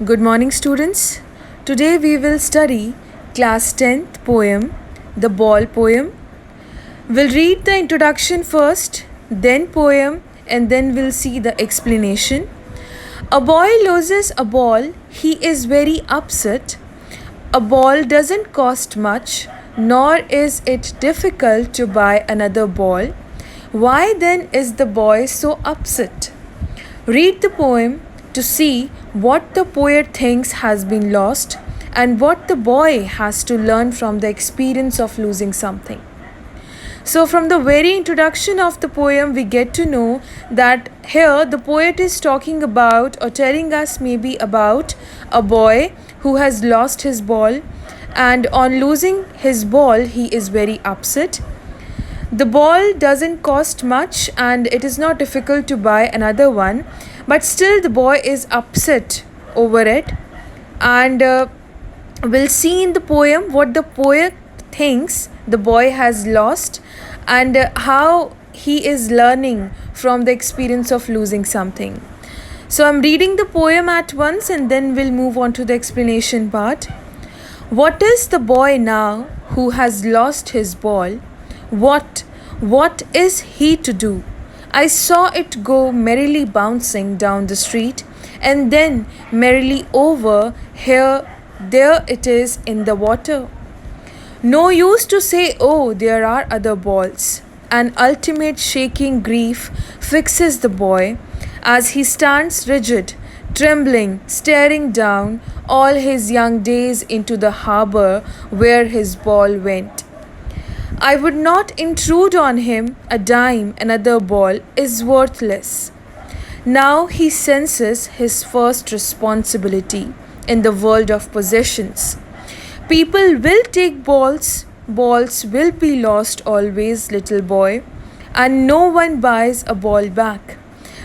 Good morning, students. Today we will study class 10th poem, The Ball Poem. We'll read the introduction first, then poem, and then we'll see the explanation. A boy loses a ball, he is very upset. A ball doesn't cost much, nor is it difficult to buy another ball. Why then is the boy so upset? Read the poem to see what the poet thinks has been lost and what the boy has to learn from the experience of losing something. So, from the very introduction of the poem, we get to know that here the poet is talking about or telling us maybe about a boy who has lost his ball, and on losing his ball, he is very upset. The ball doesn't cost much and it is not difficult to buy another one, but still the boy is upset over it. And we'll see in the poem what the poet thinks the boy has lost and how he is learning from the experience of losing something. So I'm reading the poem at once and then we'll move on to the explanation part. What is the boy now who has lost his ball? What is he to do? I saw it go merrily bouncing down the street and then merrily over there it is in the water. No use to say, oh, there are other balls. An ultimate shaking grief fixes the boy as he stands rigid, trembling, staring down all his young days into the harbor where his ball went. I would not intrude on him a dime, another ball is worthless. Now he senses his first responsibility in the world of possessions. People will take balls will be lost always, little boy, and no one buys a ball back.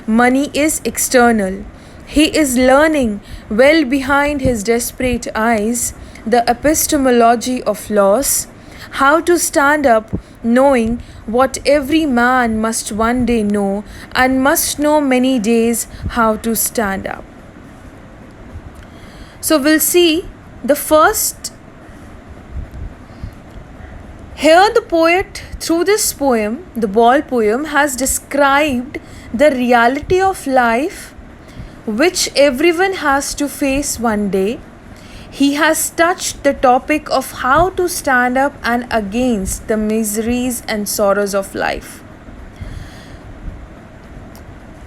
Money is external. He is learning well behind his desperate eyes the epistemology of loss, how to stand up knowing what every man must one day know and must know many days how to stand up. So we'll see the first. Here the poet, through this poem, the ball poem, has described the reality of life which everyone has to face one day. He has touched the topic of how to stand up and against the miseries and sorrows of life.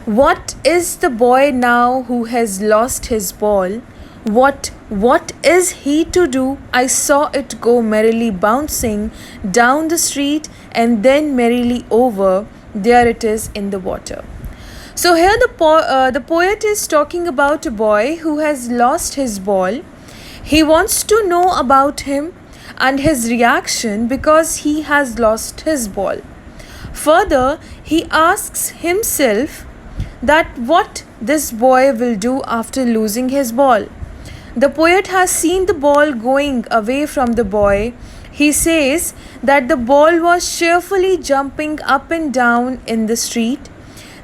What is the boy now who has lost his ball? What is he to do? I saw it go merrily bouncing down the street and then merrily over. There it is in the water. So here the poet is talking about a boy who has lost his ball. He wants to know about him and his reaction because he has lost his ball. Further, he asks himself that what this boy will do after losing his ball. The poet has seen the ball going away from the boy. He says that the ball was cheerfully jumping up and down in the street.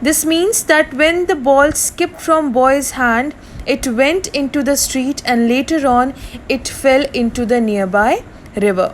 This means that when the ball skipped from boy's hand, it went into the street and later on it fell into the nearby river.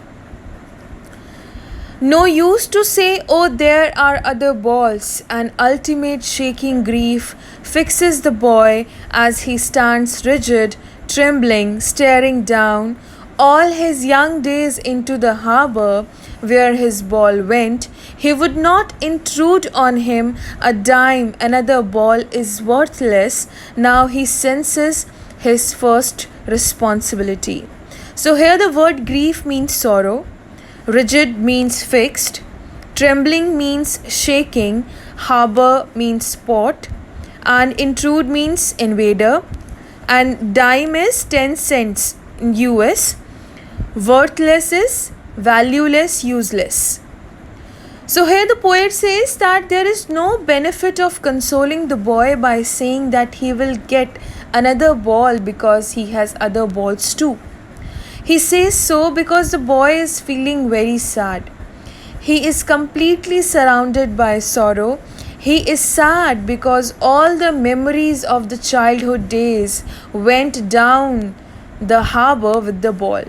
No use to say, oh, there are other balls. An ultimate shaking grief fixes the boy as he stands rigid, trembling, staring down all his young days into the harbor where his ball went. He would not intrude on him a dime, another ball is worthless. Now he senses his first responsibility. So here the word grief means sorrow, rigid means fixed, trembling means shaking, harbor means port, and intrude means invader, and dime is 10 cents in US. Worthless is valueless, useless. So here the poet says that there is no benefit of consoling the boy by saying that he will get another ball because he has other balls too. He says so because the boy is feeling very sad. He is completely surrounded by sorrow. He is sad because all the memories of the childhood days went down the harbor with the ball.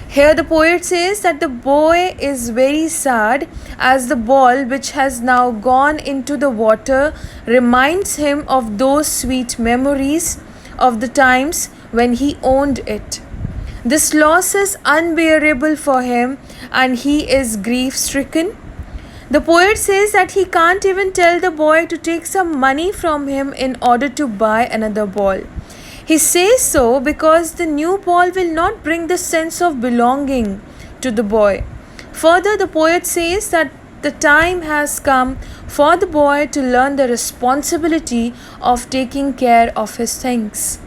Here the poet says that the boy is very sad as the ball, which has now gone into the water, reminds him of those sweet memories of the times when he owned it. This loss is unbearable for him and he is grief stricken. The poet says that he can't even tell the boy to take some money from him in order to buy another ball. He says so because the new ball will not bring the sense of belonging to the boy. Further, the poet says that the time has come for the boy to learn the responsibility of taking care of his things.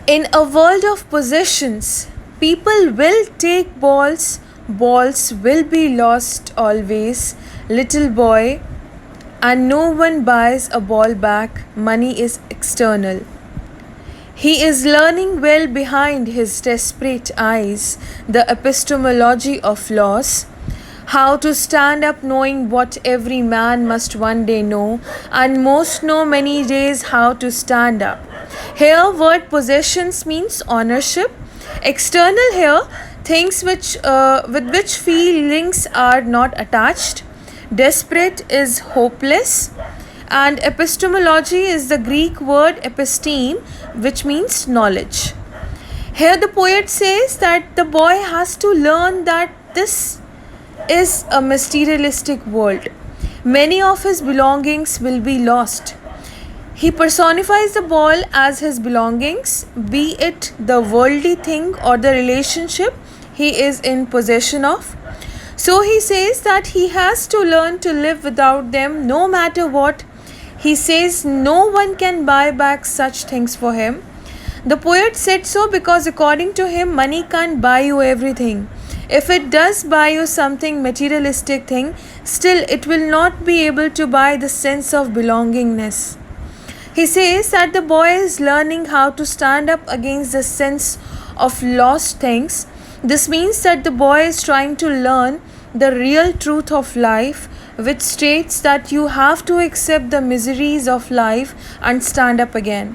In a world of possessions, people will take balls, balls will be lost always, little boy, and no one buys a ball back, money is external. He is learning well behind his desperate eyes the epistemology of loss, how to stand up knowing what every man must one day know, and most know many days how to stand up. Here word possessions means ownership. External here, things with which feelings are not attached. Desperate is hopeless, and epistemology is the Greek word episteme, which means knowledge. Here the poet says that the boy has to learn that this is a materialistic world. Many of his belongings will be lost. He personifies the ball as his belongings, be it the worldly thing or the relationship he is in possession of. So he says that he has to learn to live without them no matter what. He says no one can buy back such things for him. The poet said so because according to him, money can't buy you everything. If it does buy you something materialistic thing, still it will not be able to buy the sense of belongingness. He says that the boy is learning how to stand up against the sense of lost things. This means that the boy is trying to learn the real truth of life, which states that you have to accept the miseries of life and stand up again.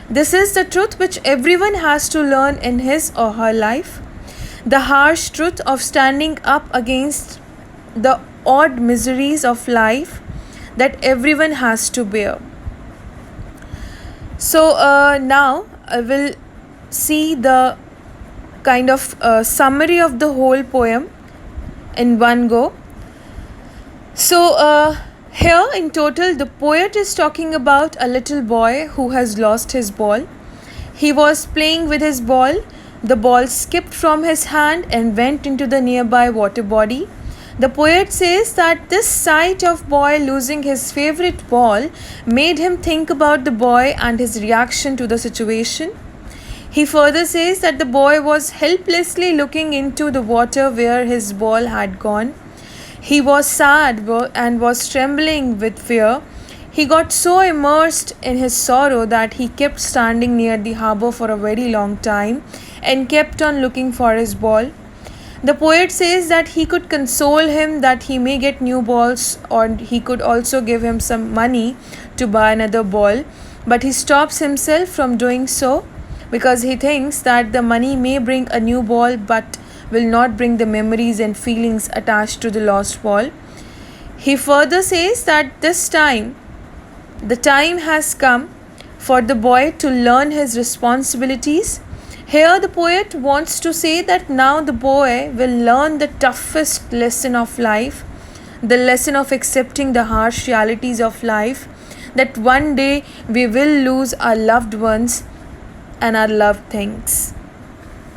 This is the truth which everyone has to learn in his or her life. The harsh truth of standing up against the odd miseries of life that everyone has to bear. So now I will see the kind of summary of the whole poem in one go. So here in total the poet is talking about a little boy who has lost his ball. He was playing with his ball. The ball skipped from his hand and went into the nearby water body. The poet says that this sight of boy losing his favorite ball made him think about the boy and his reaction to the situation. He further says that the boy was helplessly looking into the water where his ball had gone. He was sad and was trembling with fear. He got so immersed in his sorrow that he kept standing near the harbor for a very long time and kept on looking for his ball. The poet says that he could console him that he may get new balls, or he could also give him some money to buy another ball, but he stops himself from doing so because he thinks that the money may bring a new ball but will not bring the memories and feelings attached to the lost ball. He further says that the time has come for the boy to learn his responsibilities. Here the poet wants to say that now the boy will learn the toughest lesson of life, the lesson of accepting the harsh realities of life, that one day we will lose our loved ones and our loved things.